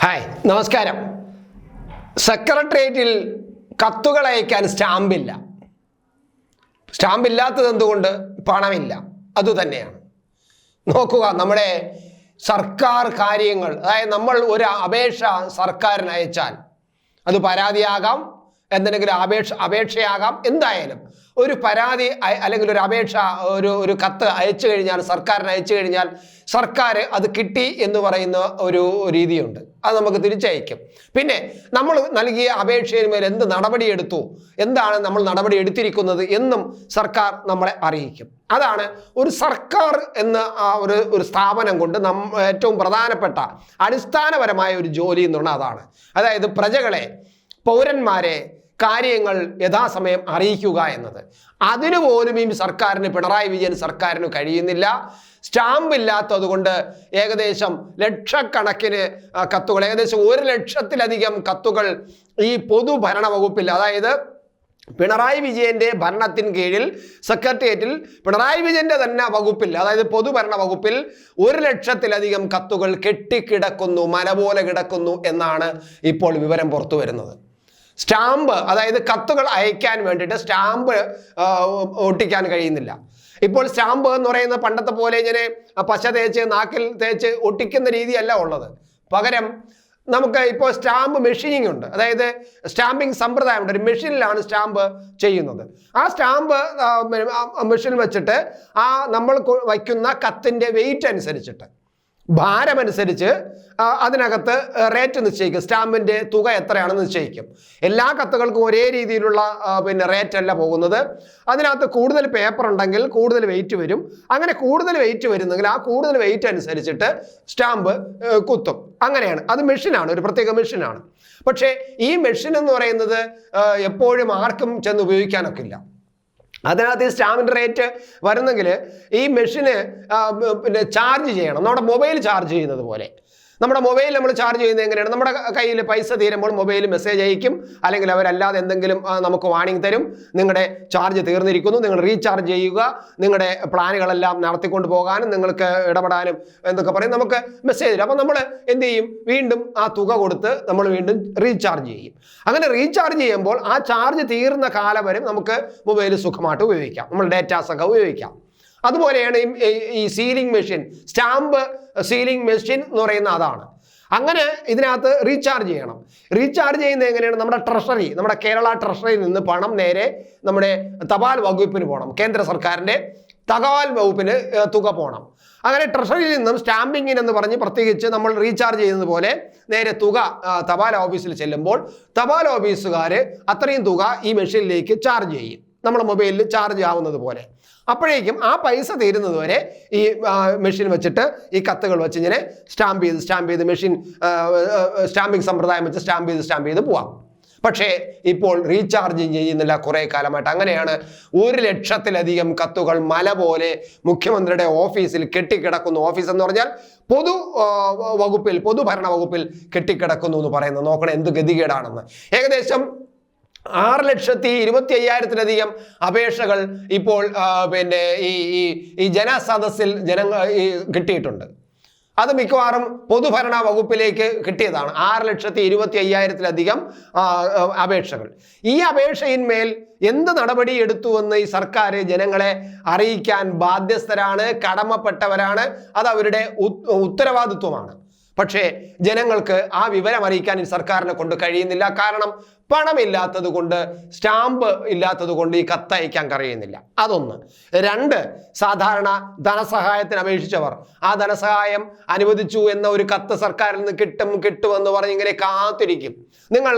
Hi, നമസ്കാരം. സെക്രട്ടേറിയറ്റിൽ കത്തുകൾ അയക്കാൻ സ്റ്റാമ്പില്ല. സ്റ്റാമ്പില്ലാത്തത് എന്തുകൊണ്ട്? പണമില്ല. അതുതന്നെയാണ്. നോക്കുക, നമ്മുടെ സർക്കാർ കാര്യങ്ങൾ, അതായത് നമ്മൾ ഒരു അപേക്ഷ സർക്കാരിന് അയച്ചാൽ അത് പരാതിയാകാം, എന്തെങ്കിലും അപേക്ഷയാകാം, എന്തായാലും ഒരു പരാതി അല്ലെങ്കിൽ ഒരു അപേക്ഷ ഒരു കത്ത് അയച്ചു കഴിഞ്ഞാൽ, സർക്കാരിന് അയച്ചു കഴിഞ്ഞാൽ സർക്കാർ അത് കിട്ടി എന്ന് പറയുന്ന ഒരു രീതിയുണ്ട്. അത് നമുക്ക് തിരിച്ചയക്കും. പിന്നെ നമ്മൾ നൽകിയ അപേക്ഷയിന്മേൽ എന്ത് നടപടിയെടുത്തു, എന്താണ് നമ്മൾ നടപടി എടുത്തിരിക്കുന്നത് എന്നും സർക്കാർ നമ്മളെ അറിയിക്കും. അതാണ് ഒരു സർക്കാർ എന്ന ഒരു സ്ഥാപനം കൊണ്ട് ഏറ്റവും പ്രധാനപ്പെട്ട അടിസ്ഥാനപരമായ ഒരു ജോലി എന്ന് പറഞ്ഞാൽ അതാണ്. അതായത് പ്രജകളെ, പൗരന്മാരെ കാര്യങ്ങൾ യഥാസമയം അറിയിക്കുക എന്നത്. അതിനുപോലും ഈ സർക്കാരിന്, പിണറായി വിജയൻ സർക്കാരിന് കഴിയുന്നില്ല. സ്റ്റാമ്പ് ഇല്ലാത്തത് കൊണ്ട് ഏകദേശം ലക്ഷക്കണക്കിന് കത്തുകൾ, ഏകദേശം 1,00,000-ലധികം കത്തുകൾ ഈ പൊതുഭരണ വകുപ്പിൽ, അതായത് പിണറായി വിജയന്റെ ഭരണത്തിന് കീഴിൽ സെക്രട്ടേറിയറ്റിൽ പിണറായി വിജയന്റെ തന്നെ വകുപ്പിൽ, അതായത് പൊതുഭരണ വകുപ്പിൽ 1,00,000-ലധികം കത്തുകൾ കെട്ടിക്കിടക്കുന്നു, മല പോലെ കിടക്കുന്നു എന്നാണ് ഇപ്പോൾ വിവരം പുറത്തു വരുന്നത്. സ്റ്റാമ്പ്, അതായത് കത്തുകൾ അയക്കാൻ വേണ്ടിയിട്ട് സ്റ്റാമ്പ് ഒട്ടിക്കാൻ കഴിയുന്നില്ല. ഇപ്പോൾ സ്റ്റാമ്പ് എന്ന് പറയുന്ന പണ്ടത്തെ പോലെ ഇങ്ങനെ പശ തേച്ച് നാക്കിൽ തേച്ച് ഒട്ടിക്കുന്ന രീതിയല്ല ഉള്ളത്. പകരം നമുക്ക് ഇപ്പോൾ സ്റ്റാമ്പ് മെഷീനിങ് ഉണ്ട്. അതായത് സ്റ്റാമ്പിങ് സമ്പ്രദായമുണ്ട്. ഒരു മെഷീനിലാണ് സ്റ്റാമ്പ് ചെയ്യുന്നത്. ആ സ്റ്റാമ്പ് മെഷീൻ വെച്ചിട്ട് നമ്മൾ വയ്ക്കുന്ന കത്തിൻ്റെ വെയിറ്റ് അനുസരിച്ചിട്ട്, ഭാരമനുസരിച്ച് അതിനകത്ത് റേറ്റ് നിശ്ചയിക്കും. സ്റ്റാമ്പിൻ്റെ തുക എത്രയാണെന്ന് നിശ്ചയിക്കും. എല്ലാ കത്തുകൾക്കും ഒരേ രീതിയിലുള്ള റേറ്റ് അല്ല പോകുന്നത്. അതിനകത്ത് കൂടുതൽ പേപ്പർ ഉണ്ടെങ്കിൽ കൂടുതൽ വെയിറ്റ് വരും. അങ്ങനെ കൂടുതൽ വെയിറ്റ് വരുന്നെങ്കിൽ ആ കൂടുതൽ വെയിറ്റ് അനുസരിച്ചിട്ട് സ്റ്റാമ്പ് കുത്തും. അങ്ങനെയാണ്. അത് മെഷീനാണ്, ഒരു പ്രത്യേക മെഷീനാണ്. പക്ഷേ ഈ മെഷീൻ എന്ന് പറയുന്നത് എപ്പോഴും ആർക്കും ചെന്ന് ഉപയോഗിക്കാനൊക്കെ ഇല്ല. അതിനകത്ത് ഈ സ്റ്റാമ്പിൻ്റെ റേറ്റ് വരുന്നെങ്കിൽ ഈ മെഷീന് ചാർജ് ചെയ്യണം. നമ്മുടെ മൊബൈൽ ചാർജ് ചെയ്യുന്നത് പോലെ. നമ്മുടെ മൊബൈൽ നമ്മൾ ചാർജ് ചെയ്യുന്നത് എങ്ങനെയാണ്? നമ്മുടെ കയ്യിൽ പൈസ തീരുമ്പോൾ മൊബൈൽ മെസ്സേജ് അയക്കും, അല്ലെങ്കിൽ അവരല്ലാതെ എന്തെങ്കിലും നമുക്ക് വാണിംഗ് തരും. നിങ്ങളുടെ ചാർജ് തീർന്നിരിക്കുന്നു, നിങ്ങൾ റീചാർജ് ചെയ്യുക, നിങ്ങളുടെ പ്ലാനുകളെല്ലാം നടത്തിക്കൊണ്ട് പോകാനും നിങ്ങൾക്ക് ഇടപെടാനും എന്നൊക്കെ പറയും, നമുക്ക് മെസ്സേജ് തരും. അപ്പോൾ നമ്മൾ എന്ത് ചെയ്യും? വീണ്ടും ആ തുക കൊടുത്ത് നമ്മൾ വീണ്ടും റീചാർജ് ചെയ്യും. അങ്ങനെ റീചാർജ് ചെയ്യുമ്പോൾ ആ ചാർജ് തീർന്ന കാലം വരെ നമുക്ക് മൊബൈൽ സുഖമായിട്ട് ഉപയോഗിക്കാം, നമ്മൾ ഡേറ്റാസൊക്കെ ഉപയോഗിക്കാം. അതുപോലെയാണ് ഈ sealing machine, stamp sealing machine എന്ന് പറയുന്ന അതാണ്. അങ്ങനെ ഇതിനകത്ത് റീചാർജ് ചെയ്യണം. റീചാർജ് ചെയ്യുന്നത് എങ്ങനെയാണ്? നമ്മുടെ കേരള ട്രഷറിയിൽ നിന്ന് പണം നേരെ നമ്മുടെ തപാൽ വകുപ്പിന് പോകണം. കേന്ദ്ര സർക്കാരിൻ്റെ തപാൽ വകുപ്പിന് തുക പോകണം. അങ്ങനെ ട്രഷറിയിൽ നിന്നും സ്റ്റാമ്പിങ്ങിന് എന്ന് പറഞ്ഞ് പ്രത്യേകിച്ച് നമ്മൾ റീചാർജ് ചെയ്യുന്നത് പോലെ നേരെ തുക തപാൽ ഓഫീസിൽ ചെല്ലുമ്പോൾ തപാൽ ഓഫീസുകാർ അത്രയും തുക ഈ മെഷീനിലേക്ക് ചാർജ് ചെയ്യും, നമ്മുടെ മൊബൈലിൽ ചാർജ് ആവുന്നത് പോലെ. അപ്പോഴേക്കും ആ പൈസ തീരുന്നത് വരെ ഈ മെഷീൻ വെച്ചിട്ട് ഈ കത്തുകൾ വെച്ച് ഇങ്ങനെ സ്റ്റാമ്പ് ചെയ്ത് മെഷീൻ സ്റ്റാമ്പിങ് സമ്പ്രദായം വെച്ച് സ്റ്റാമ്പ് ചെയ്ത് പോവാം. പക്ഷേ ഇപ്പോൾ റീചാർജ് ചെയ്യുന്നില്ല കുറേ കാലമായിട്ട്. അങ്ങനെയാണ് 1,00,000-ലധികം കത്തുകൾ മല പോലെ മുഖ്യമന്ത്രിയുടെ ഓഫീസിൽ കെട്ടിക്കിടക്കുന്നു. ഓഫീസ് എന്ന് പറഞ്ഞാൽ പൊതുഭരണ വകുപ്പിൽ കെട്ടിക്കിടക്കുന്നു എന്ന് പറയുന്നത്. നോക്കണം എന്ത് ഗതികേടാണെന്ന്. ഏകദേശം 6,25,000-ലധികം അപേക്ഷകൾ ഇപ്പോൾ ഈ ജനസദസ്സിൽ കിട്ടിയിട്ടുണ്ട്. അത് മിക്കവാറും പൊതുഭരണ വകുപ്പിലേക്ക് കിട്ടിയതാണ്. 6,25,000-ലധികം അപേക്ഷകൾ. ഈ അപേക്ഷയിന്മേൽ എന്ത് നടപടി എടുത്തുവെന്ന് ഈ സർക്കാർ ജനങ്ങളെ അറിയിക്കാൻ ബാധ്യസ്ഥരാണ്, കടമപ്പെട്ടവരാണ്. അത് അവരുടെ ഉത്തരവാദിത്വമാണ്. പക്ഷേ ജനങ്ങൾക്ക് ആ വിവരം അറിയിക്കാൻ ഈ സർക്കാരിനെ കൊണ്ട് കഴിയുന്നില്ല. കാരണം പണമില്ലാത്തത് കൊണ്ട്, സ്റ്റാമ്പ് ഇല്ലാത്തത് കൊണ്ട് ഈ കത്തയക്കാൻ കഴിയുന്നില്ല. അതൊന്ന്. 2, സാധാരണ ധനസഹായത്തിന് അപേക്ഷിച്ചവർ ആ ധനസഹായം അനുവദിച്ചു എന്ന ഒരു കത്ത് സർക്കാരിൽ നിന്ന് കിട്ടുമെന്ന് പറഞ്ഞ് ഇങ്ങനെ കാത്തിരിക്കും. നിങ്ങൾ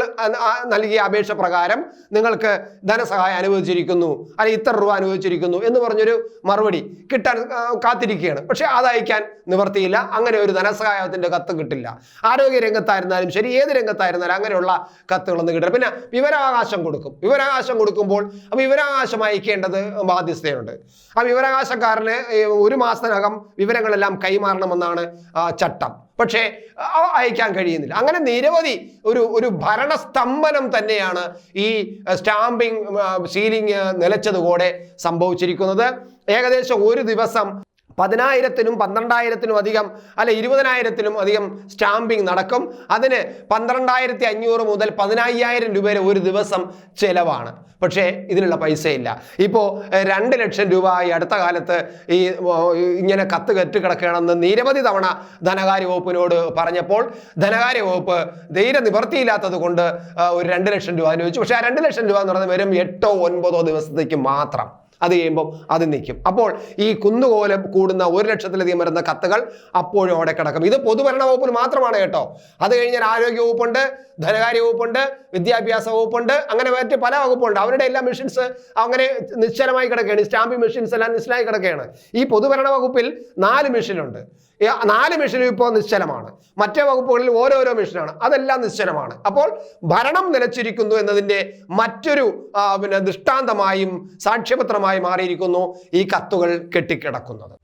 നൽകിയ അപേക്ഷ പ്രകാരം നിങ്ങൾക്ക് ധനസഹായം അനുവദിച്ചിരിക്കുന്നു, അല്ലെങ്കിൽ ഇത്ര രൂപ അനുവദിച്ചിരിക്കുന്നു എന്ന് പറഞ്ഞൊരു മറുപടി കിട്ടാൻ കാത്തിരിക്കുകയാണ്. പക്ഷെ അതയക്കാൻ നിവർത്തിയില്ല. അങ്ങനെ ഒരു ധനസഹായത്തിൻ്റെ കത്ത് കിട്ടില്ല. ആരോഗ്യ രംഗത്തായിരുന്നാലും ശരി, ഏത് രംഗത്തായിരുന്നാലും അങ്ങനെയുള്ള കത്തുകളൊന്നും കിട്ടില്ല. പിന്നെ വിവരാവകാശം കൊടുക്കുമ്പോൾ വിവരാവകാശം അയക്കേണ്ടത് ബാധ്യസ്ഥയുണ്ട്. ആ വിവരാവകാശക്കാരന് 1 മാസത്തിനകം വിവരങ്ങളെല്ലാം കൈമാറണമെന്നാണ് ചട്ടം. പക്ഷേ അയക്കാൻ കഴിയുന്നില്ല. അങ്ങനെ നിരവധി ഒരു ഭരണസ്തംഭനം തന്നെയാണ് ഈ സ്റ്റാമ്പിംഗ് സീലിംഗ് നിലച്ചതുകൂടെ സംഭവിച്ചിരിക്കുന്നത്. ഏകദേശം ഒരു ദിവസം 10,000-നും 12,000-നും അധികം, അല്ല 20,000-നും അധികം സ്റ്റാമ്പിംഗ് നടക്കും. അതിന് 12,500 മുതൽ 15,000 രൂപ വരെ ഒരു ദിവസം ചെലവാണ്. പക്ഷേ ഇതിനുള്ള പൈസയില്ല. ഇപ്പോൾ 2 ലക്ഷം രൂപ ഈ അടുത്ത കാലത്ത് ഈ ഇങ്ങനെ കത്ത് കെട്ടിക്കിടക്കണമെന്ന് നിരവധി തവണ ധനകാര്യ വകുപ്പിനോട് പറഞ്ഞപ്പോൾ ധനകാര്യ വകുപ്പ് ധൈര്യ നിവർത്തിയില്ലാത്തത് കൊണ്ട് ഒരു 2 ലക്ഷം രൂപ അനുവദിച്ചു. പക്ഷേ ആ 2 ലക്ഷം രൂപ എന്ന് പറയുന്നത് വെറും 8-9 ദിവസത്തേക്ക് മാത്രം. അത് കഴിയുമ്പോൾ അത് നിൽക്കും. അപ്പോൾ ഈ കുന്നുപോലെ കൂടുന്ന 1 ലക്ഷത്തിലധികം വരുന്ന കത്തുകൾ അപ്പോഴും അവിടെ കിടക്കും. ഇത് പൊതുഭരണ വകുപ്പിന് മാത്രമാണ് കേട്ടോ. അത് കഴിഞ്ഞാൽ ആരോഗ്യ വകുപ്പുണ്ട്, ധനകാര്യ വകുപ്പുണ്ട്, വിദ്യാഭ്യാസ വകുപ്പുണ്ട്, അങ്ങനെ മറ്റ് പല വകുപ്പുണ്ട്. അവരുടെ എല്ലാ മെഷീൻസ് അങ്ങനെ നിശ്ചലമായി കിടക്കുകയാണ്. സ്റ്റാമ്പിംഗ് മെഷീൻസ് എല്ലാം നിശ്ചലമായി കിടക്കുകയാണ്. ഈ പൊതുഭരണ വകുപ്പിൽ 4 മെഷീനുണ്ട്. 4 മെഷീനും ഇപ്പോൾ നിശ്ചലമാണ്. മറ്റേ വകുപ്പുകളിൽ ഓരോരോ മെഷീനാണ്, അതെല്ലാം നിശ്ചലമാണ്. അപ്പോൾ ഭരണം നിലച്ചിരിക്കുന്നു എന്നതിൻ്റെ മറ്റൊരു ദൃഷ്ടാന്തമായും സാക്ഷ്യപത്രമായി മാറിയിരിക്കുന്നു ഈ കത്തുകൾ കെട്ടിക്കിടക്കുന്നത്.